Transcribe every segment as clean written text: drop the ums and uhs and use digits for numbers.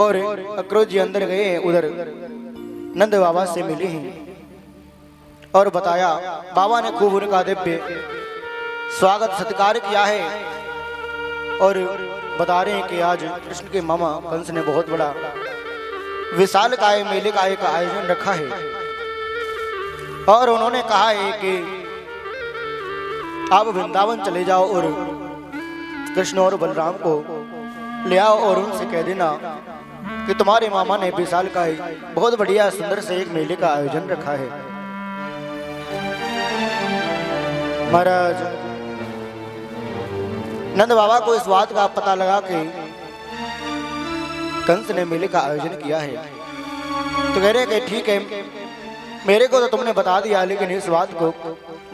और अक्रोध जी अंदर गए हैं, उधर नंद बाबा से मिले हैं और बताया। बाबा ने खूब उनका दिव्य स्वागत सत्कार किया है और बता रहे हैं कि आज कृष्ण के मामा कंस ने बहुत बड़ा विशाल काय मेले का एक आयोजन रखा है और उन्होंने कहा है कि आप वृंदावन चले जाओ और कृष्ण और बलराम को ले आओ और उनसे कह देना कि तुम्हारे मामा ने विशाल का बहुत बढ़िया सुंदर से एक मेले का आयोजन रखा है। महाराज नंद बाबा को इस बात का पता लगा कि कंस ने मेले का आयोजन किया है, तो कह रहे कि ठीक है, मेरे को तो तुमने बता दिया, लेकिन इस बात को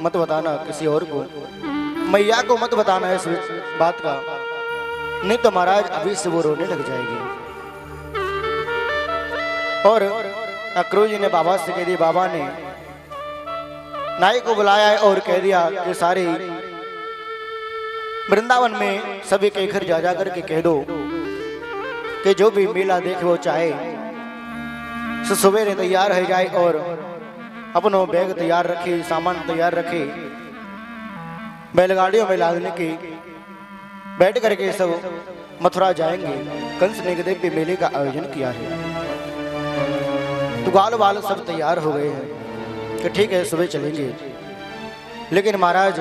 मत बताना किसी और को, मैया को मत बताना इस बात का, नहीं तो महाराज अभी से वो रोने लग जाएगी। और अक्रोध जी ने बाबा से कह दिया, बाबा ने नाई को बुलाया है और कह दिया कि सारे वृंदावन में सभी के घर जा कर के कह दो कि जो भी मेला देखे वो चाहे सवेरे तैयार हो जाए और अपनो बैग तैयार रखे, सामान तैयार रखे, बैलगाड़ियों में लादने के बैठ करके सब मथुरा जाएंगे। कंस ने दिव्य मेले का आयोजन किया है। तो ग्वाल बाल सब तैयार हो गए हैं कि ठीक है सुबह चलेंगे। लेकिन महाराज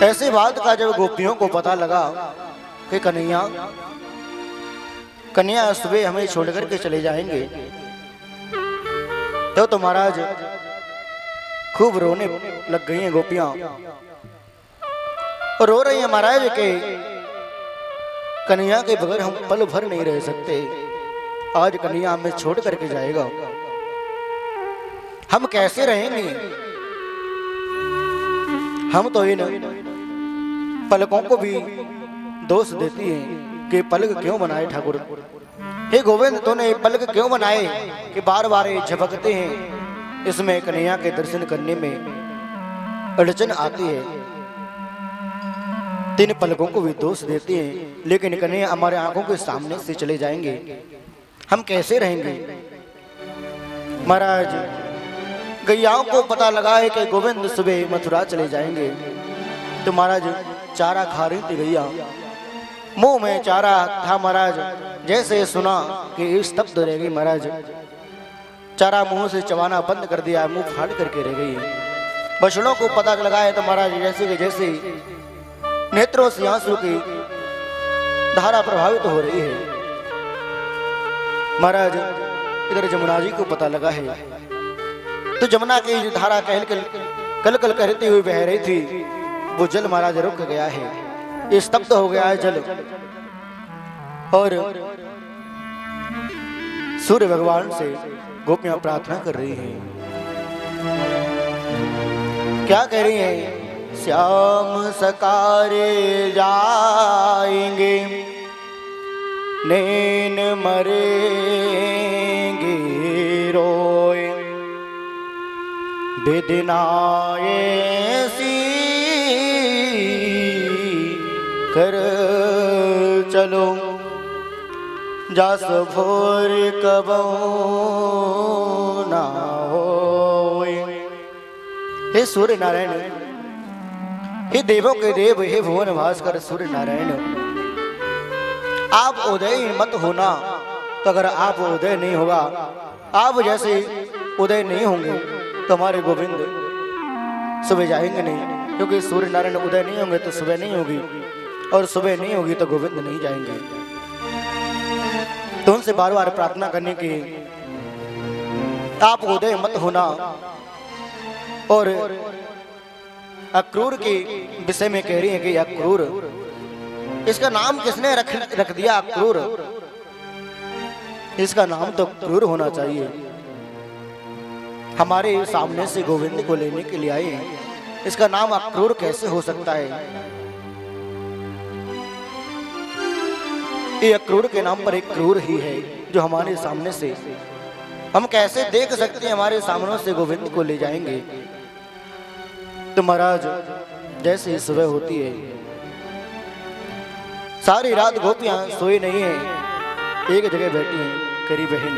ऐसी बात का जब गोपियों को पता लगा कि कन्हैया सुबह हमें छोड़ करके चले जाएंगे, तो महाराज खूब रोने लग गई हैं गोपियां और रो रही हैं महाराज के कन्हैया के बगैर हम पल भर नहीं रह सकते। आज कन्हैया हमें छोड़ करके जाएगा, हम कैसे रहेंगे? हम तो इन पलकों को भी दोष देती हैं कि पलक क्यों बनाए ठाकुर, हे गोविंद तूने पलक क्यों बनाए कि बार बार झपकते हैं, इसमें कन्हैया के दर्शन करने में अड़चन आती है। तीन पलकों को भी दोष देते हैं, लेकिन कन्हैया हमारे आंखों के सामने से चले जाएंगे, हम कैसे रहेंगे? महाराज गैयाओं को पता लगा है कि गोविंद सुबह मथुरा चले जाएंगे, तो महाराज चारा खा रही थी गैया, मुंह में चारा था महाराज, जैसे सुना कि स्तब्ध रह गई महाराज, चारा मुंह से चबाना बंद कर दिया, मुंह फाड़ करके रह गई। बछड़ों को पता लगा है तो महाराज जैसे कि जैसे नेत्रों से आंसू की धारा प्रभावित हो रही है। महाराज इधर जमुना जी को पता लगा है तो जमुना की धारा कल कल कहती हुई बह रही थी, वो जल महाराज रुक गया है, स्तब्ध हो गया है जल। और सूर्य भगवान से गोपियां प्रार्थना कर रही हैं, क्या कह रही हैं? श्याम सकारे जाएंगे, नैन मरेंगे रोए, बेदनाए सी कर चलो, जास भोर कबो ना होए। हे सूर्य नारायण, हे देवों के देव, हे भुवन भास्कर सूर्य नारायण, आप उदय मत होना। तो अगर आप उदय नहीं होगा, आप जैसे उदय नहीं होंगे तो हमारे गोविंद सुबह जाएंगे नहीं, क्योंकि सूर्य नारायण उदय नहीं होंगे तो सुबह नहीं होगी, और सुबह नहीं होगी तो गोविंद नहीं जाएंगे। तो उनसे बार बार प्रार्थना करने की, आप उदय मत होना। और अक्रूर के विषय में कह रही है कि अक्रूर, इसका नाम किसने रख दिया अक्रूर? इसका नाम तो क्रूर होना चाहिए। हमारे सामने से गोविंद को लेने के लिए आए, इसका नाम अक्रूर कैसे हो सकता है? ये अक्रूर के नाम पर एक क्रूर ही है जो हमारे सामने से, हम कैसे देख सकते हैं हमारे सामने से गोविंद को ले जाएंगे? तो महाराज जैसे ही सुबह होती है, सारी रात गोपियां सोई नहीं है, एक जगह बैठी हैं करी बहन।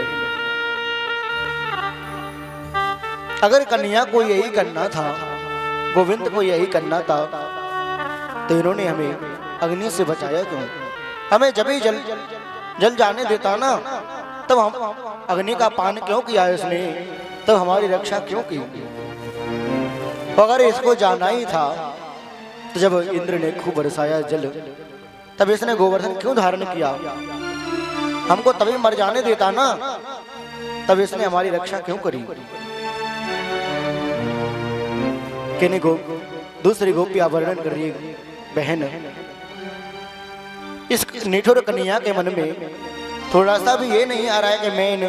अगर कन्या को यही करना था, गोविंद को यही करना था, तो इन्होंने हमें अग्नि से बचाया क्यों? हमें जब ही जल जाने देता ना, तब हम अग्नि का पान क्यों किया इसने? तब हमारी रक्षा क्यों की? अगर इसको जाना ही था तो जब इंद्र ने खूब बरसाया जल, तब इसने गोवर्धन क्यों धारण किया? हमको तभी मर जाने देता ना, तब इसने हमारी रक्षा क्यों करी? किन्हीं दूसरी गोपियां वर्णन कर रही है, बहन इस निठुर कन्या के मन में थोड़ा सा भी ये नहीं आ रहा है कि मैं इन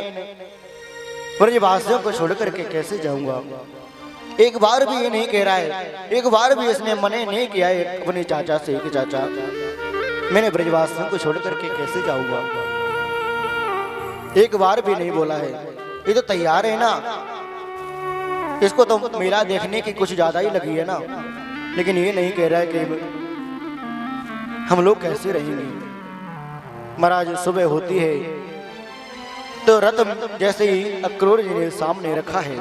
ब्रजवासियों को छोड़ करके कैसे जाऊंगा। एक बार भी ये नहीं कह रहा है, एक बार भी इसने मने नहीं किया है अपने चाचा से कि चाचा मैंने ब्रजवासियों को छोड़ करके कैसे जाऊंगा। एक बार भी नहीं बोला है। ये तो तैयार है ना, इसको तो मेला देखने की कुछ ज्यादा ही लगी है ना, लेकिन ये नहीं कह रहा है कि हम लोग कैसे रहेंगे। महाराज सुबह होती है तो रथ जैसे ही अक्रूर जी ने सामने रखा है,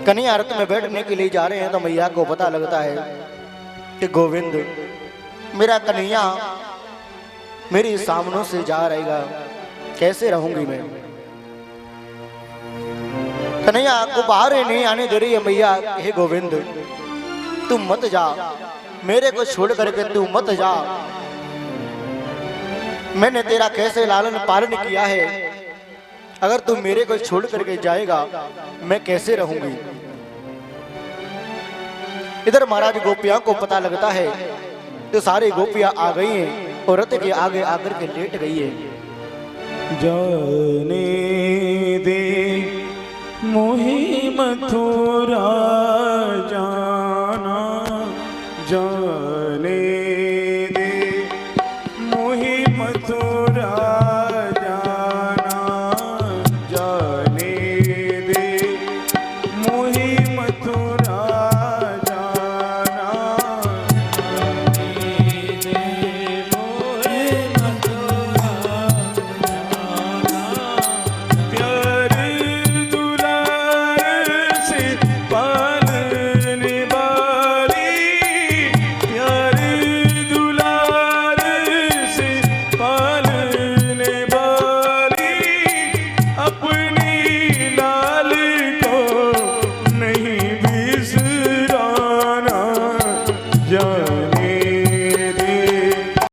कन्हैया रथ में बैठने के लिए जा रहे हैं, तो मैया को पता लगता है कि गोविंद मेरा कन्हैया मेरी सामनों से जा रहेगा, कैसे रहूंगी मैं। कन्हैया को बाहर नहीं आने दे रही है मैया। हे गोविंद तुम मत जा, मेरे को छोड़ करके तू मत जा। मैंने तेरा कैसे लालन पालन किया है, अगर तू मेरे को छोड़ करके जाएगा मैं कैसे रहूंगी। इधर महाराज गोपियां को पता लगता है तो सारी गोपियां आ गई हैं और रथ के आगे आकर के लेट गई है। जाने दे मोहि मथुरा जाना जा